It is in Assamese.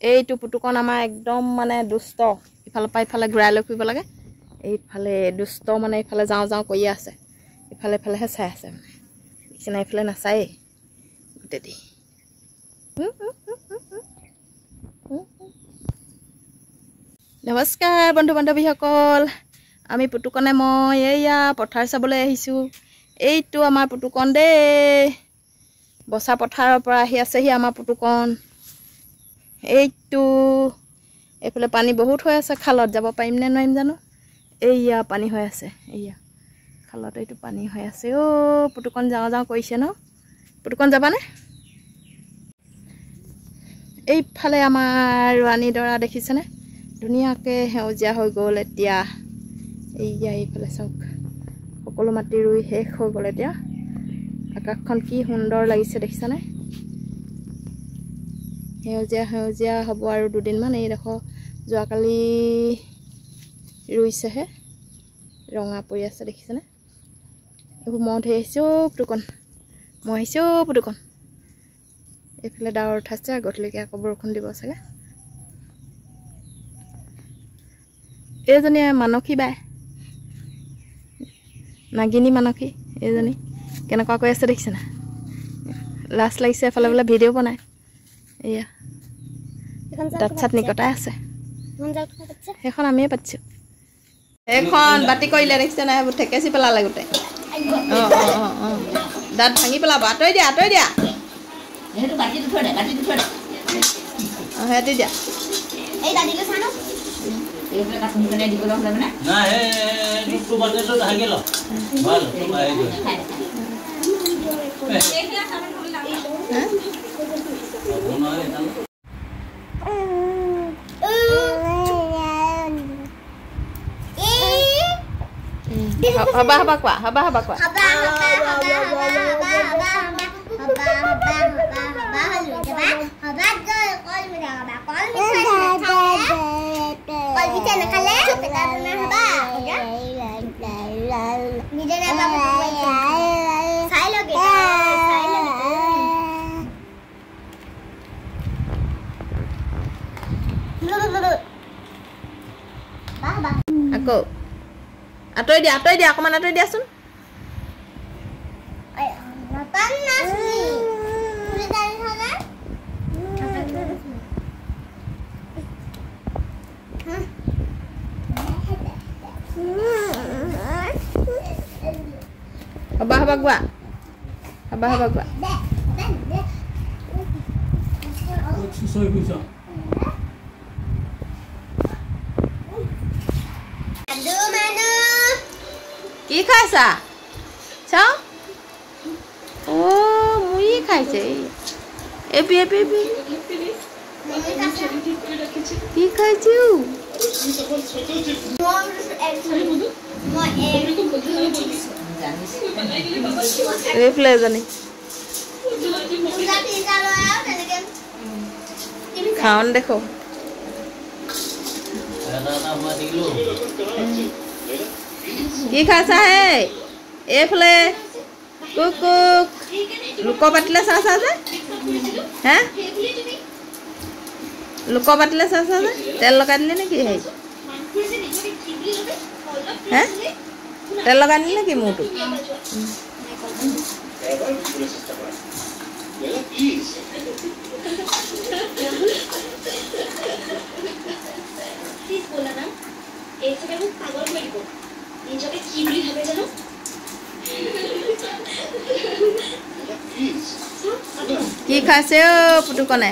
এইটো পুতুকণ আমাৰ একদম মানে দুষ্ট ইফালৰ পৰা ইফালে ঘূৰাই লৈ ফুৰিব লাগে এইফালে দুষ্ট মানে ইফালে যাওঁ যাওঁ কৰি আছে ইফালে ইফালেহে চাই আছে মানে নিচিনা ইফালে নাচায়েই গোটেই নমস্কাৰ বন্ধু বান্ধৱীসকল আমি পুতুকণে মই এইয়া পথাৰ চাবলৈ আহিছোঁ এইটো আমাৰ পুতুকণ দেই বসা পথাৰৰ পৰা আহি আছেহি আমাৰ পুতুকণ এইটো এইফালে পানী বহুত হৈ আছে খালত যাব পাৰিম নে নোৱাৰিম জানো এইয়া পানী হৈ আছে এইয়া খালত এইটো পানী হৈ আছে পুতুকণ যাওঁ যাওঁ কৰিছে ন পুতুকণ যাবানে এইফালে আমাৰ ৰাণী দৰা দেখিছেনে ধুনীয়াকৈ সেউজীয়া হৈ গ'ল এতিয়া এইয়া এইফালে চাওক সকলো মাটি ৰুই শেষ হৈ গ'ল এতিয়া আকাশখন কি সুন্দৰ লাগিছে দেখিছানে সেউজীয়া সেউজীয়া হ'ব আৰু দুদিনমান এই দেখো যোৱাকালি ৰুইছেহে ৰঙা পৰি আছে দেখিছেনে এইবোৰ মহ ধৰি আহিছোঁ পুতুকণ মই আহিছোঁ পুতুকণ এইফালে ডাৱৰ উঠাইছে গধূলিকৈ আকৌ বৰষুণ দিব চাগে এইজনী মানসী বাই নাগিনী মানসী এইজনী কেনেকুৱা কৈ আছে দেখিছে না লাজ লাগিছে এফালে বোলে ভিডিঅ' বনাই এয়া তাত চাটনি কটাই আছে সেইখন আমিয়ে পাতিছোঁ এইখন বাতি কৰিলে দেখিছে নাই এইবোৰ ঠেকেচি পেলালে গোটেই অঁ দাঁত ভাঙি পেলাব আঁতৰি দিয়া অঁ সিহঁতি দিয়া হবা হবা কোৱা হবা হবা কোৱা আকৌ আঁতৰি দিয়া অকণমান আঁতৰি দিয়াচোন হবা হবা কোৱা হবা হবা কোৱা কি খাইছা চাও মুই খাইছে এপি কি খাইছো এইফালে এজনী খাওন দেখো কি খাইছা হে এইফালে কুক কুক লোক পাতিলে চাইছা যে হে লোক পাতিলে চাইছা যে তেল লগাই দিলে নেকি হেৰি হে তেল লগাই দিলে নেকি মূৰটো কি খাইছে পুতুকণে